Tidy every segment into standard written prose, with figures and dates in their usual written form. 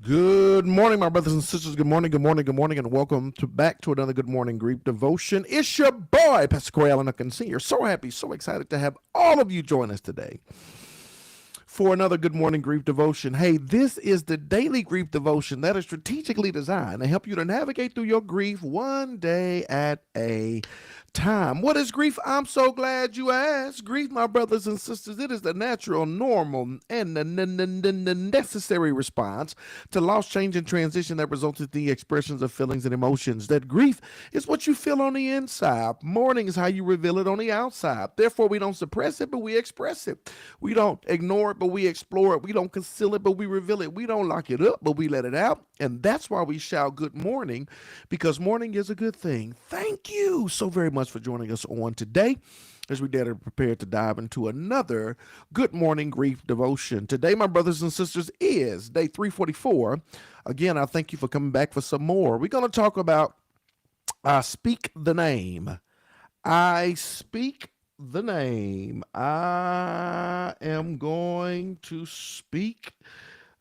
Good morning, my brothers and sisters. Good morning, good morning, good morning, and welcome back to another Good Morning Grief Devotion. It's your boy, Pastor Corey Allen Sr. So happy, so excited to have all of you join us today for another Good Morning Grief Devotion. Hey, this is the daily grief devotion that is strategically designed to help you to navigate through your grief one day at a time. What is grief? I'm so glad you asked. Grief, my brothers and sisters, it is the natural, normal, and the necessary response to loss, change, and transition that results in the expressions of feelings and emotions. That grief is what you feel on the inside. Mourning is how you reveal it on the outside. Therefore, we don't suppress it, but we express it. We don't ignore it, but we explore it. We don't conceal it, but we reveal it. We don't lock it up, but we let it out. And that's why we shout good morning, because morning is a good thing. Thank you so very much for joining us on today as we dare prepare to dive into another Good Morning Grief Devotion. Today, my brothers and sisters, is day 344. Again, I thank you for coming back for some more. We're going to talk about speak the name. I speak the name. I am going to speak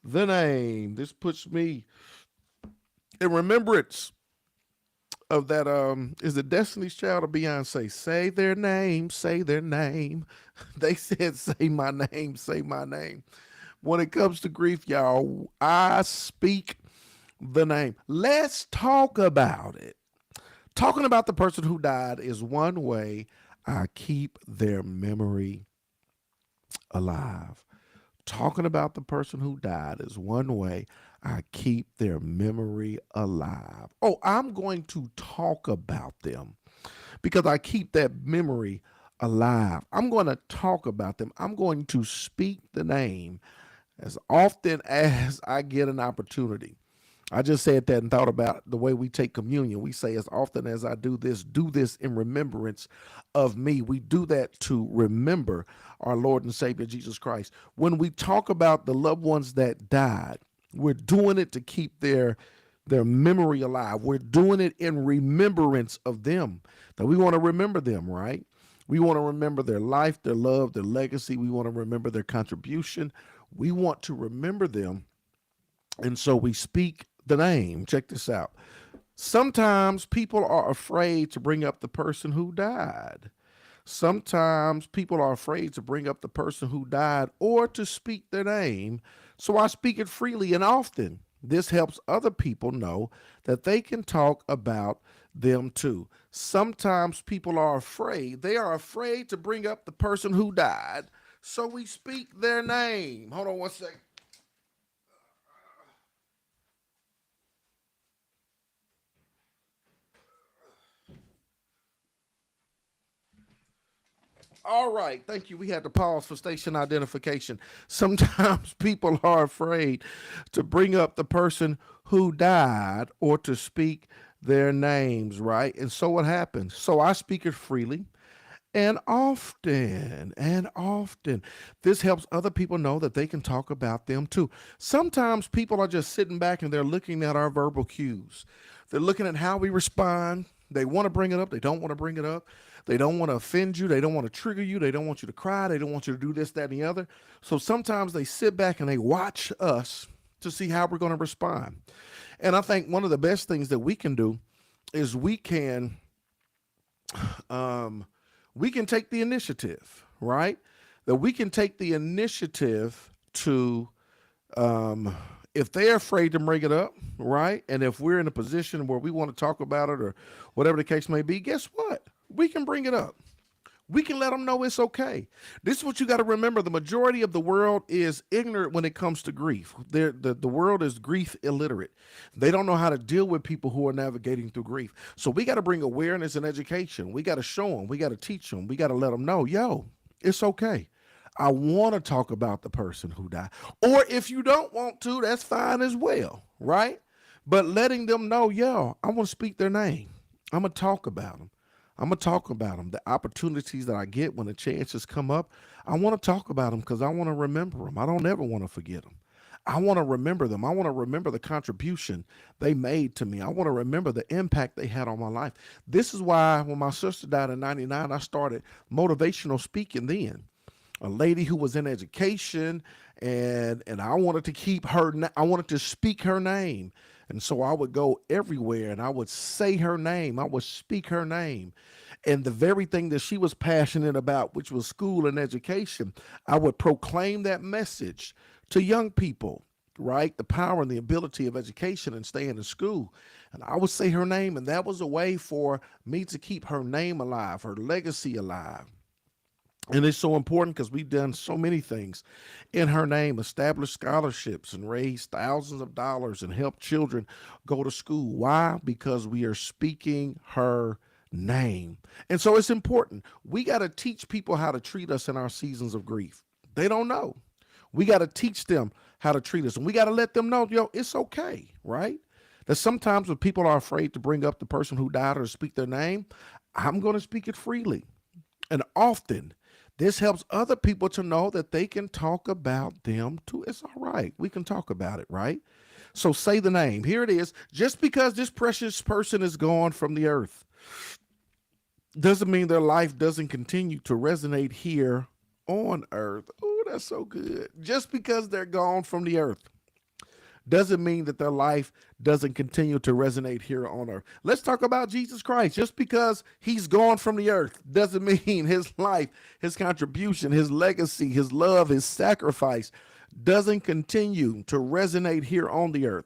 the name. This puts me in remembrance of that, is it Destiny's Child or Beyonce? Say their name, say their name. They said, say my name, say my name. When it comes to grief, y'all, I speak the name. Let's talk about it. Talking about the person who died is one way I keep their memory alive. Talking about the person who died is one way I keep their memory alive. Oh, I'm going to talk about them because I keep that memory alive. I'm going to talk about them. I'm going to speak the name as often as I get an opportunity. I just said that and thought about the way we take communion. We say, as often as I do this in remembrance of me. We do that to remember our Lord and Savior, Jesus Christ. When we talk about the loved ones that died, we're doing it to keep their memory alive. We're doing it in remembrance of them, that we want to remember them, right? We want to remember their life, their love, their legacy. We want to remember their contribution. We want to remember them. And so we speak the name. Check this out. Sometimes people are afraid to bring up the person who died. Sometimes people are afraid to bring up the person who died or to speak their name. So I speak it freely and often. This helps other people know that they can talk about them too. Sometimes people are afraid. They are afraid to bring up the person who died. So we speak their name. Hold on one second. All right, thank you. We had to pause for station identification. Sometimes people are afraid to bring up the person who died or to speak their names, right? And so what happens? So I speak it freely and often and often. This helps other people know that they can talk about them too. Sometimes people are just sitting back and they're looking at our verbal cues. They're looking at how we respond. They want to bring it up. They don't want to bring it up. They don't want to offend you. They don't want to trigger you. They don't want you to cry. They don't want you to do this, that, and the other. So sometimes they sit back and they watch us to see how we're going to respond. And I think one of the best things that we can do is we can um, we can take the initiative, right? That we can take the initiative to, um, if they're afraid to bring it up, right? And if we're in a position where we want to talk about it or whatever the case may be, guess what? We can bring it up. We can let them know it's okay. This is what you got to remember. The majority of the world is ignorant when it comes to grief. The world is grief illiterate. They don't know how to deal with people who are navigating through grief. So we got to bring awareness and education. We got to show them. We got to teach them. We got to let them know, yo, it's okay. I want to talk about the person who died. Or if you don't want to, that's fine as well, right? But letting them know, yo, I want to speak their name. I'm going to talk about them. I'm going to talk about them. The opportunities that I get when the chances come up, I want to talk about them because I want to remember them. I don't ever want to forget them. I want to remember them. I want to remember the contribution they made to me. I want to remember the impact they had on my life. This is why when my sister died in 99, I started motivational speaking then. A lady who was in education, and I wanted to keep her, I wanted to speak her name. And so I would go everywhere and I would say her name. I would speak her name. And the very thing that she was passionate about, which was school and education, I would proclaim that message to young people, right? The power and the ability of education and staying in school. And I would say her name, and that was a way for me to keep her name alive, her legacy alive. And it's so important because we've done so many things in her name, established scholarships and raised thousands of dollars and helped children go to school. Why? Because we are speaking her name. And so it's important. We got to teach people how to treat us in our seasons of grief. They don't know. We got to teach them how to treat us. And we got to let them know, yo, it's okay, right? That sometimes when people are afraid to bring up the person who died or to speak their name, I'm going to speak it freely. And often, this helps other people to know that they can talk about them too. It's all right. We can talk about it, right? So say the name. Here it is. Just because this precious person is gone from the earth doesn't mean their life doesn't continue to resonate here on earth. Oh, that's so good. Just because they're gone from the earth doesn't mean that their life doesn't continue to resonate here on earth. Let's talk about Jesus Christ. Just because he's gone from the earth doesn't mean his life, his contribution, his legacy, his love, his sacrifice doesn't continue to resonate here on the earth.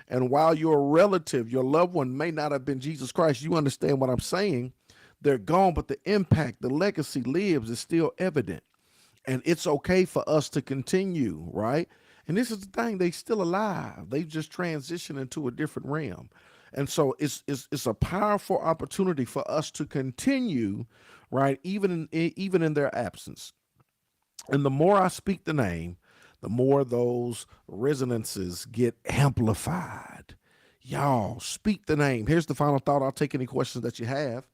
And while your relative, your loved one may not have been Jesus Christ, you understand what I'm saying. They're gone, but the impact, the legacy lives, is still evident. And it's okay for us to continue, right? And this is the thing, they still alive. They've just transitioned into a different realm. And so it's a powerful opportunity for us to continue, right, even in their absence. And the more I speak the name, the more those resonances get amplified. Y'all, speak the name. Here's the final thought. I'll take any questions that you have.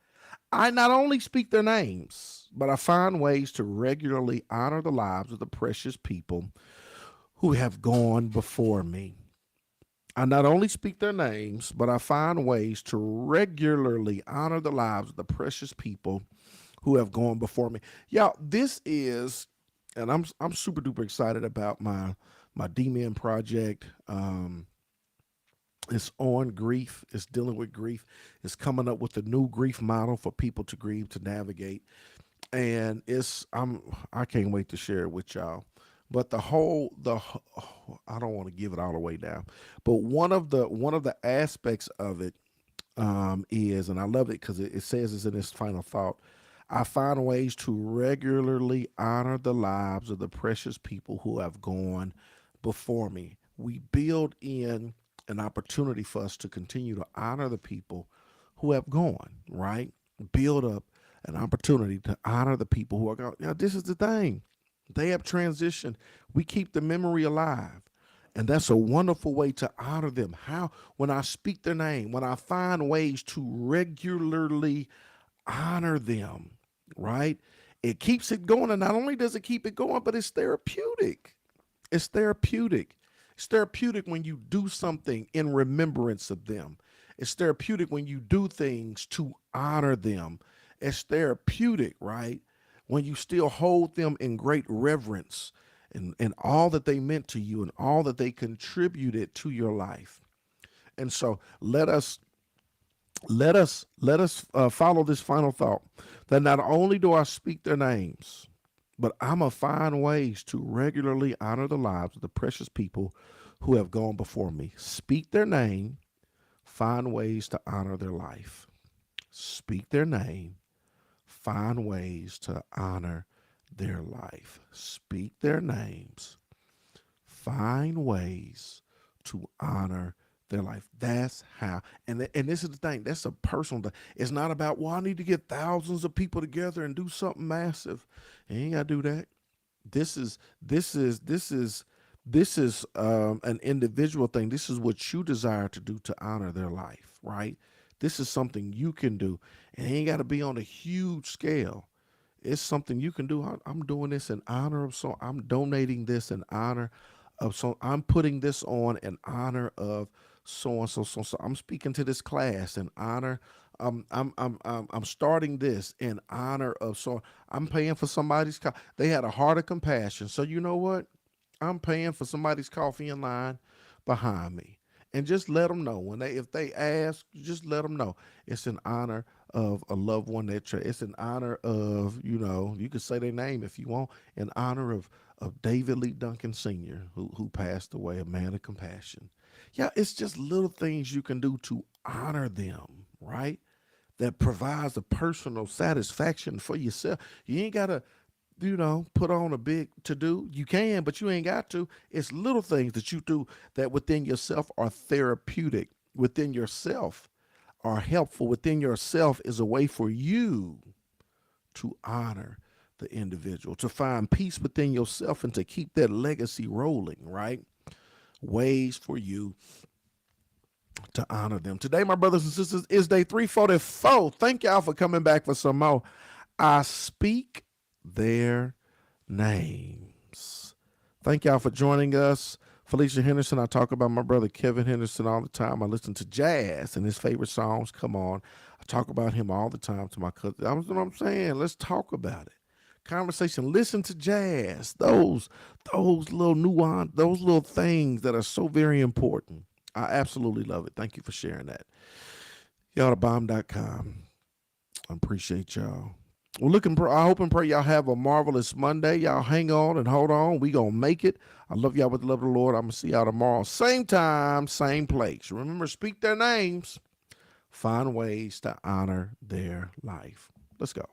I not only speak their names, but I find ways to regularly honor the lives of the precious people who have gone before me. I not only speak their names, but I find ways to regularly honor the lives of the precious people who have gone before me. Y'all, this is, and I'm super duper excited about my D-Men project. It's on grief. It's dealing with grief. It's coming up with a new grief model for people to grieve, to navigate, and I can't wait to share it with y'all. But I don't want to give it all the way down. But one of the aspects of it is, and I love it because it says it's in this final thought. I find ways to regularly honor the lives of the precious people who have gone before me. We build in an opportunity for us to continue to honor the people who have gone, right? Build up an opportunity to honor the people who are gone. Now, this is the thing. They have transitioned. We keep the memory alive. And that's a wonderful way to honor them. How? When I speak their name, when I find ways to regularly honor them, right? It keeps it going. And not only does it keep it going, but it's therapeutic. It's therapeutic. It's therapeutic when you do something in remembrance of them. It's therapeutic when you do things to honor them. It's therapeutic, right? When you still hold them in great reverence and all that they meant to you and all that they contributed to your life. And so let us Let us follow this final thought that not only do I speak their names, but I'm going to find ways to regularly honor the lives of the precious people who have gone before me. Speak their name, find ways to honor their life. Speak their name, find ways to honor their life. Speak their names, find ways to honor their life. That's how. And this is the thing. That's a personal thing. It's not about, well, I need to get thousands of people together and do something massive. You ain't got to do that. This is an individual thing. This is what you desire to do to honor their life, right? This is something you can do, and it ain't got to be on a huge scale. It's something you can do. I'm doing this in honor of so. I'm donating this in honor of so. I'm putting this on in honor of so and so so so. I'm speaking to this class in honor. I'm starting this in honor of so. I'm paying for somebody's. They had a heart of compassion. So you know what? I'm paying for somebody's coffee in line behind me. And just let them know when if they ask, just let them know it's in honor of a loved one it's in honor of, you could say their name if you want, in honor of David Lee Duncan Sr., who passed away, a man of compassion. Yeah, it's just little things you can do to honor them, right? That provides a personal satisfaction for yourself. You ain't gotta put on a big to do. You can, but you ain't got to. It's little things that you do that within yourself are therapeutic, within yourself are helpful, within yourself is a way for you to honor the individual, to find peace within yourself and to keep that legacy rolling, right? Ways for you to honor them. Today, my brothers and sisters, is day 344. Thank y'all for coming back for some more. I speak their names. Thank y'all for joining us. Felicia Henderson, I talk about my brother Kevin Henderson all the time. I listen to jazz and his favorite songs come on. I talk about him all the time to my cousin. That's what I'm saying. Let's talk about it. Conversation. Listen to jazz. Those little nuance, those little things that are so very important. I absolutely love it. Thank you for sharing that. Y'all to bomb.com. I appreciate y'all. Well, I hope and pray y'all have a marvelous Monday. Y'all hang on and hold on. We gonna make it. I love y'all with the love of the Lord. I'm gonna see y'all tomorrow. Same time, same place. Remember, speak their names. Find ways to honor their life. Let's go.